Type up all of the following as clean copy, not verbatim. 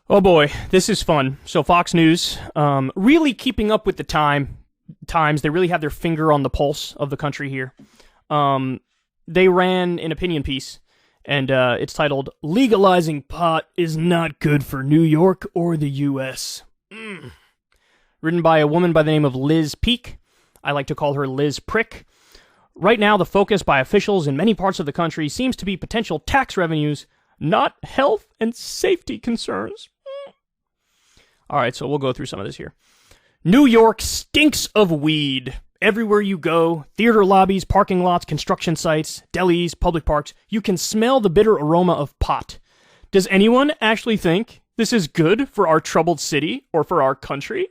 Oh boy, this is fun. So Fox News, really keeping up with the times. They really have their finger on the pulse of the country here. They ran an opinion piece, and it's titled, "Legalizing Pot is Not Good for New York or the U.S." Written by a woman by the name of Liz Peek. I like to call her Liz Prick. Right now, the focus by officials in many parts of the country seems to be potential tax revenues, not health and safety concerns. All right, so we'll go through some of this here. New York stinks of weed. Everywhere you go, theater lobbies, parking lots, construction sites, delis, public parks, you can smell the bitter aroma of pot. Does anyone actually think this is good for our troubled city or for our country?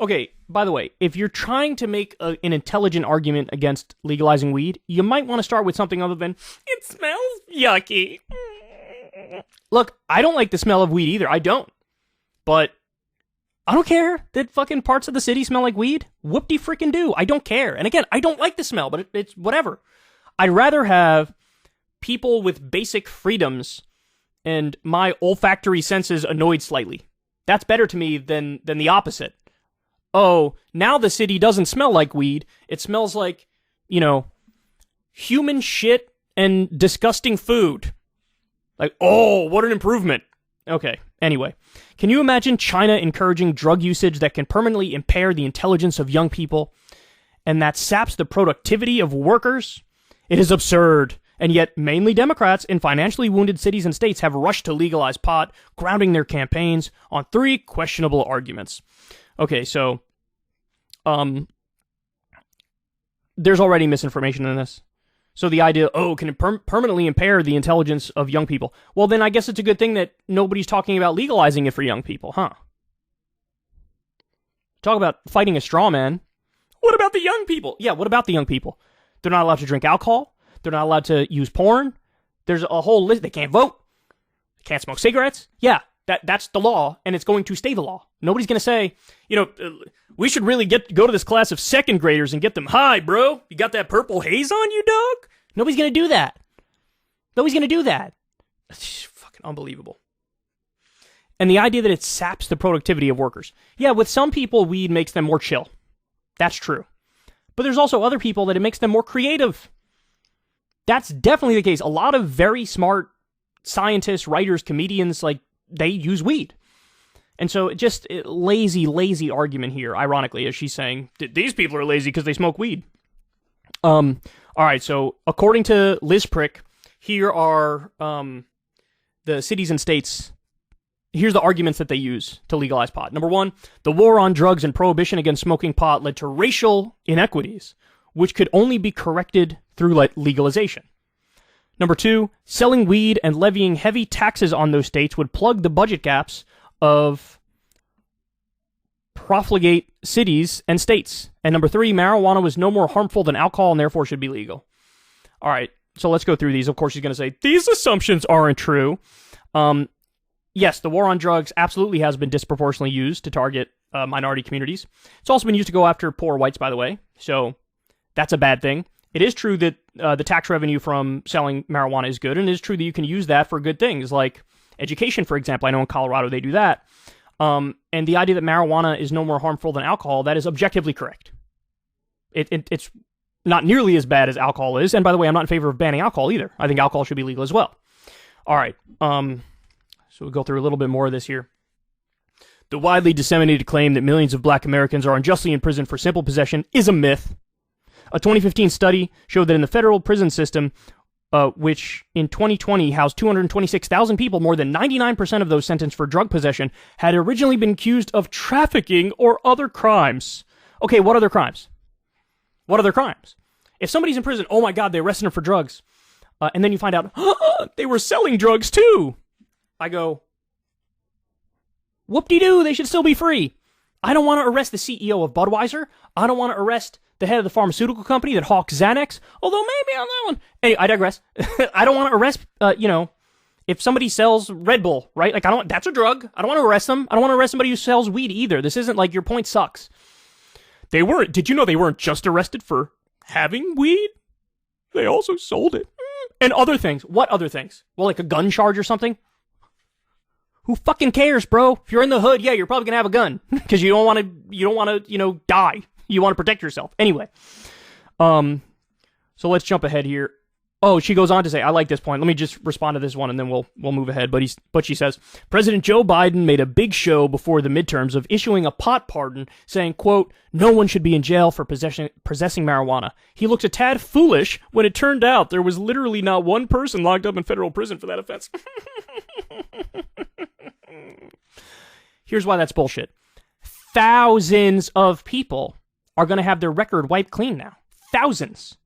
Okay, by the way, if you're trying to make an intelligent argument against legalizing weed, you might want to start with something other than, it smells yucky. Look, I don't like the smell of weed either. I don't. But I don't care that fucking parts of the city smell like weed. Whoop-de-frickin' do. I don't care. And again, I don't like the smell, but it's whatever. I'd rather have people with basic freedoms and my olfactory senses annoyed slightly. That's better to me than the opposite. Oh, now the city doesn't smell like weed. It smells like, human shit and disgusting food. Like, oh, what an improvement. Okay, anyway. Can you imagine China encouraging drug usage that can permanently impair the intelligence of young people and that saps the productivity of workers? It is absurd. And yet, mainly Democrats in financially wounded cities and states have rushed to legalize pot, grounding their campaigns on 3 questionable arguments. Okay, so, there's already misinformation in this. So the idea, can it permanently impair the intelligence of young people? Well, then I guess it's a good thing that nobody's talking about legalizing it for young people, huh? Talk about fighting a straw man. What about the young people? Yeah, what about the young people? They're not allowed to drink alcohol. They're not allowed to use porn. There's a whole list. They can't vote. They can't smoke cigarettes. Yeah. That's the law, and it's going to stay the law. Nobody's going to say, we should really go to this class of second graders and get them high, bro. You got that purple haze on you, dog? Nobody's going to do that. Nobody's going to do that. It's fucking unbelievable. And the idea that it saps the productivity of workers. Yeah, with some people, weed makes them more chill. That's true. But there's also other people that it makes them more creative. That's definitely the case. A lot of very smart scientists, writers, comedians, they use weed. And so just lazy argument here, ironically, as she's saying, these people are lazy because they smoke weed. All right, so according to Liz Prick, here are the cities and states. Here's the arguments that they use to legalize pot. Number 1, the war on drugs and prohibition against smoking pot led to racial inequities, which could only be corrected through legalization. Number 2, selling weed and levying heavy taxes on those states would plug the budget gaps of profligate cities and states. And number 3, marijuana was no more harmful than alcohol and therefore should be legal. All right, so let's go through these. Of course, she's going to say, these assumptions aren't true. Yes, the war on drugs absolutely has been disproportionately used to target minority communities. It's also been used to go after poor whites, by the way. So that's a bad thing. It is true that the tax revenue from selling marijuana is good, and it is true that you can use that for good things, like education, for example. I know in Colorado they do that. And the idea that marijuana is no more harmful than alcohol, that is objectively correct. It's not nearly as bad as alcohol is, and by the way, I'm not in favor of banning alcohol either. I think alcohol should be legal as well. All right, so we'll go through a little bit more of this here. The widely disseminated claim that millions of black Americans are unjustly imprisoned for simple possession is a myth. A 2015 study showed that in the federal prison system, which in 2020 housed 226,000 people, more than 99% of those sentenced for drug possession had originally been accused of trafficking or other crimes. Okay, what other crimes? What other crimes? If somebody's in prison, oh my God, they arrested him for drugs. And then you find out, they were selling drugs too. I go, whoop-de-doo, they should still be free. I don't want to arrest the CEO of Budweiser. I don't want to arrest the head of the pharmaceutical company that hawks Xanax, although maybe on that one. Anyway, I digress. I don't want to arrest, if somebody sells Red Bull, right? That's a drug. I don't want to arrest them. I don't want to arrest somebody who sells weed either. This isn't your point sucks. Did you know they weren't just arrested for having weed? They also sold it. And other things. What other things? Well, like a gun charge or something? Who fucking cares, bro? If you're in the hood, yeah, you're probably gonna have a gun because you don't want to, die. You want to protect yourself. Anyway, so let's jump ahead here. Oh, she goes on to say, I like this point. Let me just respond to this one, and then we'll move ahead. But she says, President Joe Biden made a big show before the midterms of issuing a pot pardon, saying, quote, no one should be in jail for possessing marijuana. He looked a tad foolish when it turned out there was literally not one person locked up in federal prison for that offense. Here's why that's bullshit. Thousands of people are going to have their record wiped clean now. Thousands.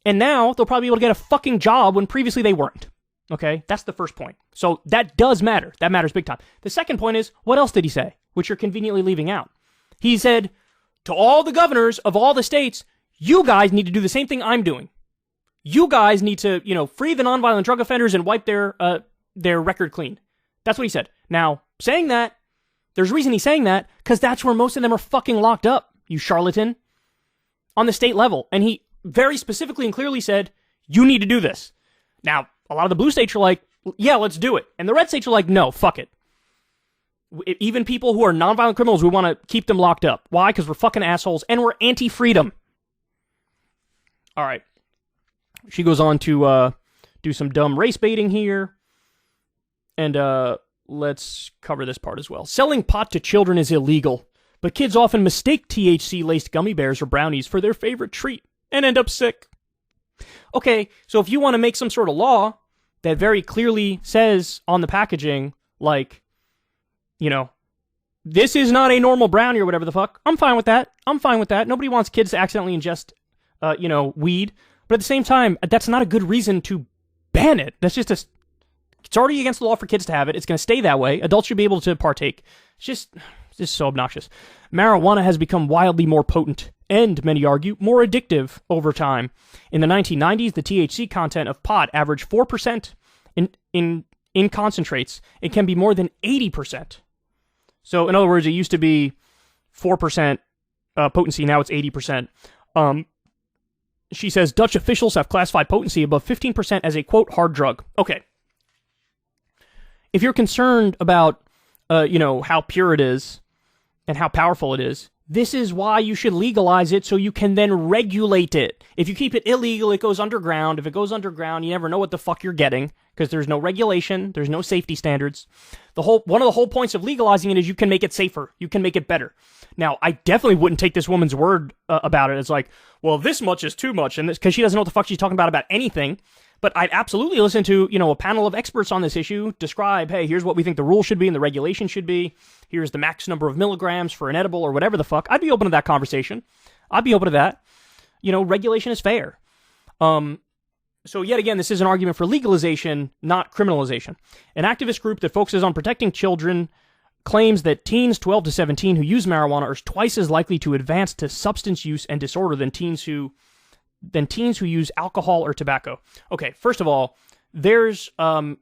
And now they'll probably be able to get a fucking job when previously they weren't. Okay? That's the first point. So that does matter. That matters big time. The second point is, what else did he say? Which you're conveniently leaving out. He said, to all the governors of all the states, you guys need to do the same thing I'm doing. You guys need to, free the nonviolent drug offenders and wipe their record clean. That's what he said. Now, saying that, there's a reason he's saying that, because that's where most of them are fucking locked up, you charlatan. On the state level. And he very specifically and clearly said, you need to do this. Now, a lot of the blue states are like, yeah, let's do it. And the red states are like, no, fuck it. Even people who are nonviolent criminals, we want to keep them locked up. Why? Because we're fucking assholes and we're anti-freedom. All right. She goes on to do some dumb race baiting here. And let's cover this part as well. Selling pot to children is illegal, but kids often mistake THC-laced gummy bears or brownies for their favorite treat and end up sick. Okay, so if you want to make some sort of law that very clearly says on the packaging, like, this is not a normal brownie or whatever the fuck, I'm fine with that. Nobody wants kids to accidentally ingest, weed. But at the same time, that's not a good reason to ban it. That's just it's already against the law for kids to have it. It's going to stay that way. Adults should be able to partake. It's just so obnoxious. Marijuana has become wildly more potent and, many argue, more addictive over time. In the 1990s, the THC content of pot averaged 4% in concentrates. It can be more than 80%. So, in other words, it used to be 4% potency, now it's 80%. She says Dutch officials have classified potency above 15% as a, quote, hard drug. Okay. If you're concerned about, how pure it is and how powerful it is, this is why you should legalize it so you can then regulate it. If you keep it illegal, it goes underground. If it goes underground, you never know what the fuck you're getting because there's no regulation, there's no safety standards. One of the whole points of legalizing it is you can make it safer, you can make it better. Now, I definitely wouldn't take this woman's word about it. It's like, well, this much is too much, and because she doesn't know what the fuck she's talking about anything. But I'd absolutely listen to, a panel of experts on this issue describe, hey, here's what we think the rule should be and the regulation should be. Here's the max number of milligrams for an edible or whatever the fuck. I'd be open to that conversation. I'd be open to that. Regulation is fair. So yet again, this is an argument for legalization, not criminalization. An activist group that focuses on protecting children claims that teens 12 to 17 who use marijuana are twice as likely to advance to substance use and disorder than teens who use alcohol or tobacco. Okay, first of all, there's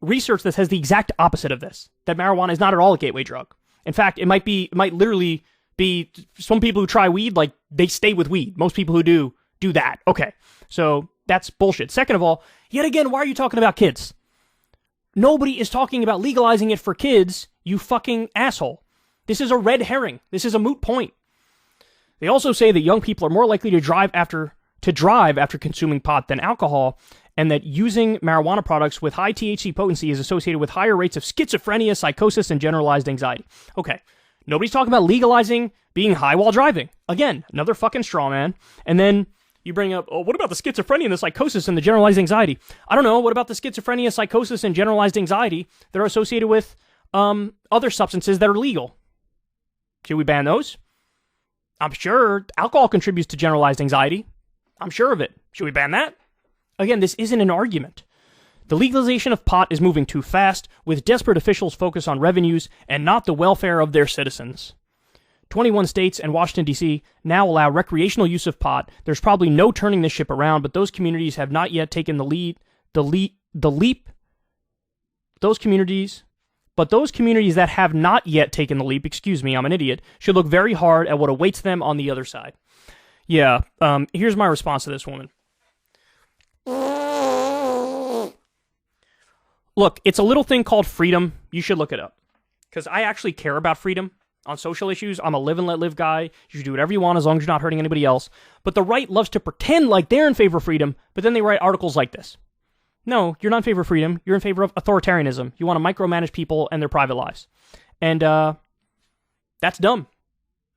research that says the exact opposite of this, that marijuana is not at all a gateway drug. In fact, it might literally be some people who try weed, like, they stay with weed. Most people who do that. Okay, so that's bullshit. Second of all, yet again, why are you talking about kids? Nobody is talking about legalizing it for kids, you fucking asshole. This is a red herring. This is a moot point. They also say that young people are more likely to drive after consuming pot than alcohol, and that using marijuana products with high THC potency is associated with higher rates of schizophrenia, psychosis, and generalized anxiety. Okay, nobody's talking about legalizing being high while driving. Again, another fucking straw man. And then you bring up, oh, what about the schizophrenia and the psychosis and the generalized anxiety? I don't know, what about the schizophrenia, psychosis, and generalized anxiety that are associated with other substances that are legal? Should we ban those? I'm sure alcohol contributes to generalized anxiety. I'm sure of it. Should we ban that? Again, this isn't an argument. The legalization of pot is moving too fast, with desperate officials focused on revenues and not the welfare of their citizens. 21 states and Washington, D.C. now allow recreational use of pot. There's probably no turning this ship around, but those communities have not yet taken those communities that have not yet taken the leap, I'm an idiot, should look very hard at what awaits them on the other side. Yeah, here's my response to this woman. Look, it's a little thing called freedom. You should look it up. because I actually care about freedom on social issues. I'm a live and let live guy. You should do whatever you want as long as you're not hurting anybody else. But the right loves to pretend like they're in favor of freedom, but then they write articles like this. No, you're not in favor of freedom. You're in favor of authoritarianism. You want to micromanage people and their private lives. And that's dumb.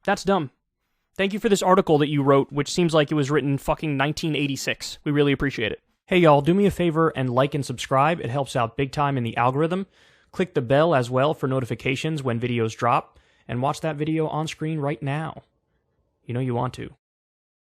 That's dumb. Thank you for this article that you wrote, which seems like it was written fucking 1986. We really appreciate it. Hey y'all, do me a favor and like and subscribe. It helps out big time in the algorithm. Click the bell as well for notifications when videos drop, and watch that video on screen right now. You know you want to.